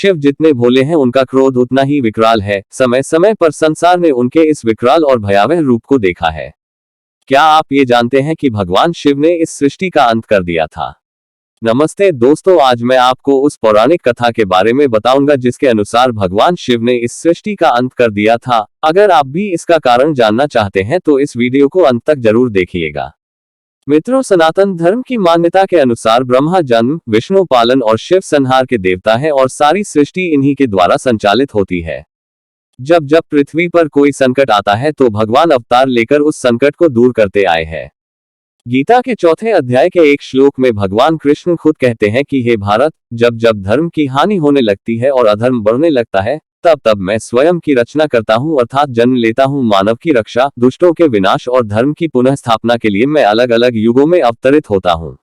शिव जितने भोले हैं उनका क्रोध उतना ही विकराल है। समय समय पर संसार ने उनके इस विकराल और भयावह रूप को देखा है। क्या आप ये जानते हैं कि भगवान शिव ने इस सृष्टि का अंत कर दिया था? नमस्ते दोस्तों, आज मैं आपको उस पौराणिक कथा के बारे में बताऊंगा जिसके अनुसार भगवान शिव ने इस सृष्टि का अंत कर दिया था। अगर आप भी इसका कारण जानना चाहते हैं तो इस वीडियो को अंत तक जरूर देखिएगा। मित्रों, सनातन धर्म की मान्यता के अनुसार ब्रह्मा जन्म, विष्णु पालन और शिव संहार के देवता है और सारी सृष्टि इन्हीं के द्वारा संचालित होती है। जब जब पृथ्वी पर कोई संकट आता है तो भगवान अवतार लेकर उस संकट को दूर करते आए हैं। गीता के चौथे अध्याय के एक श्लोक में भगवान कृष्ण खुद कहते हैं कि हे भारत, जब जब धर्म की हानि होने लगती है और अधर्म बढ़ने लगता है, तब तब मैं स्वयं की रचना करता हूँ, अर्थात जन्म लेता हूँ मानव की रक्षा, दुष्टों के विनाश और धर्म की पुनः स्थापना के लिए मैं अलग अलग युगों में अवतरित होता हूँ।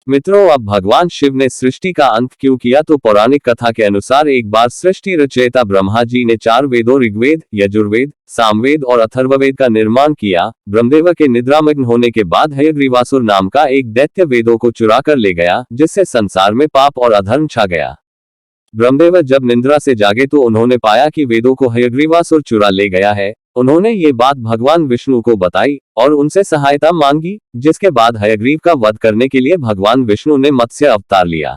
मित्रों, अब भगवान शिव ने सृष्टि का अंत क्यों किया? तो पौराणिक कथा के अनुसार एक बार सृष्टि रचयिता ब्रह्मा जी ने 4 वेदों ऋग्वेद, यजुर्वेद, सामवेद और अथर्ववेद का निर्माण किया। ब्रह्मदेव के निद्रामग्न होने के बाद हयग्रीवासुर नाम का एक दैत्य वेदों को चुरा कर ले गया, जिससे संसार में पाप और अधर्म छा गया। ब्रह्मदेव जब निद्रा से जागे तो उन्होंने पाया कि वेदों को हयग्रीवासुर चुरा ले गया है। उन्होंने ये बात भगवान विष्णु को बताई और उनसे सहायता मांगी, जिसके बाद हयग्रीव का वध करने के लिए भगवान विष्णु ने मत्स्य अवतार लिया।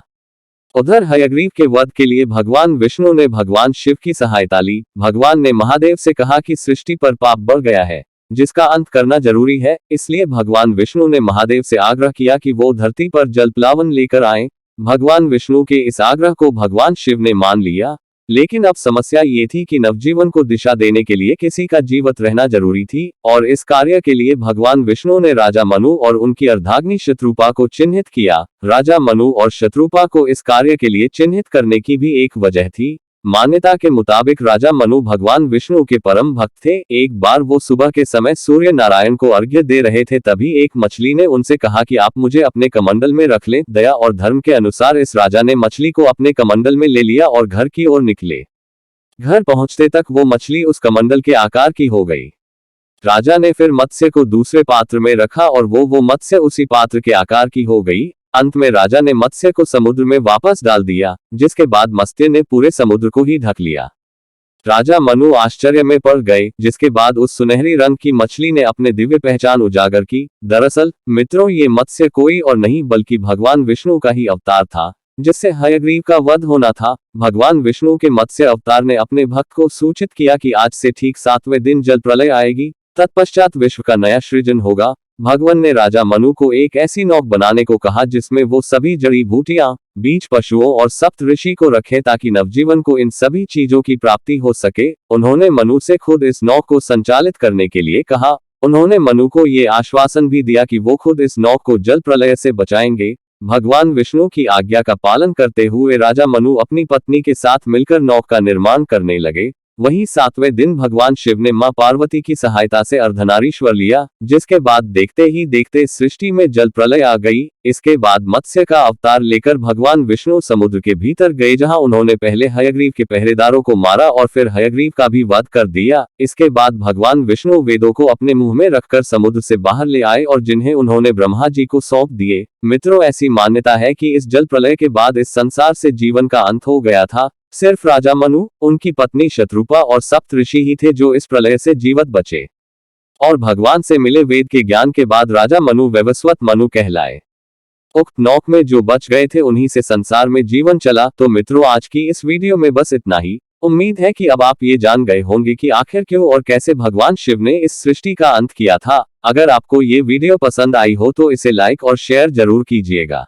उधर हयग्रीव के वध के लिए भगवान विष्णु ने भगवान शिव की सहायता ली। भगवान ने महादेव से कहा कि सृष्टि पर पाप बढ़ गया है, जिसका अंत करना जरूरी है। इसलिए भगवान विष्णु ने महादेव से आग्रह किया कि वो धरती पर जलप्लावन लेकर आए। भगवान विष्णु के इस आग्रह को भगवान शिव ने मान लिया, लेकिन अब समस्या ये थी कि नवजीवन को दिशा देने के लिए किसी का जीवित रहना जरूरी थी, और इस कार्य के लिए भगवान विष्णु ने राजा मनु और उनकी अर्धाग्नि शत्रुपा को चिन्हित किया। राजा मनु और शत्रुपा को इस कार्य के लिए चिन्हित करने की भी एक वजह थी। मान्यता के मुताबिक राजा मनु भगवान विष्णु के परम भक्त थे। एक बार वो सुबह के समय सूर्य नारायण को अर्घ्य दे रहे थे, तभी एक मछली ने उनसे कहा कि आप मुझे अपने कमंडल में रख लें। दया और धर्म के अनुसार इस राजा ने मछली को अपने कमंडल में ले लिया और घर की ओर निकले। घर पहुंचते तक वो मछली उस कमंडल के आकार की हो गई। राजा ने फिर मत्स्य को दूसरे पात्र में रखा और वो मत्स्य उसी पात्र के आकार की हो गई। अंत में राजा ने मत्स्य को समुद्र में वापस डाल दिया, जिसके बाद मत्स्य ने पूरे समुद्र को ही ढक लिया। राजा मनु आश्चर्य में पड़ गए, जिसके बाद उस सुनहरी रंग की मछली ने अपने दिव्य पहचान उजागर की। दरअसल मित्रों, ये मत्स्य कोई और नहीं बल्कि भगवान विष्णु का ही अवतार था, जिससे हयग्रीव का वध होना था। भगवान विष्णु के मत्स्य अवतार ने अपने भक्त को सूचित किया कि आज से ठीक 7वें दिन जल प्रलय आएगी, तत्पश्चात विश्व का नया सृजन होगा। भगवान ने राजा मनु को एक ऐसी नौक बनाने को कहा जिसमें वो सभी जड़ी बूटियां, बीज, पशुओं और सप्त ऋषि को रखे, ताकि नवजीवन को इन सभी चीजों की प्राप्ति हो सके। उन्होंने मनु से खुद इस नौक को संचालित करने के लिए कहा। उन्होंने मनु को ये आश्वासन भी दिया कि वो खुद इस नौक को जल प्रलय से बचाएंगे। भगवान विष्णु की आज्ञा का पालन करते हुए राजा मनु अपनी पत्नी के साथ मिलकर नौक का निर्माण करने लगे। वहीं 7वें दिन भगवान शिव ने मां पार्वती की सहायता से अर्धनारीश्वर लिया, जिसके बाद देखते ही देखते सृष्टि में जल प्रलय आ गई। इसके बाद मत्स्य का अवतार लेकर भगवान विष्णु समुद्र के भीतर गए, जहां उन्होंने पहले हयग्रीव के पहरेदारों को मारा और फिर हयग्रीव का भी वध कर दिया। इसके बाद भगवान विष्णु वेदों को अपने मुंह में रखकर समुद्र से बाहर ले आए और जिन्हें उन्होंने ब्रह्मा जी को सौंप दिए। मित्रों, ऐसी मान्यता है कि इस जल प्रलय के बाद इस संसार से जीवन का अंत हो गया था। सिर्फ राजा मनु, उनकी पत्नी शत्रुपा और सप्त ऋषि ही थे जो इस प्रलय से जीवित बचे, और भगवान से मिले वेद के ज्ञान के बाद राजा मनु वैवस्वत मनु कहलाए। उक्त नौक में जो बच गए थे उन्हीं से संसार में जीवन चला। तो मित्रों, आज की इस वीडियो में बस इतना ही। उम्मीद है कि अब आप ये जान गए होंगे कि आखिर क्यों और कैसे भगवान शिव ने इस सृष्टि का अंत किया था। अगर आपको ये वीडियो पसंद आई हो तो इसे लाइक और शेयर जरूर कीजिएगा।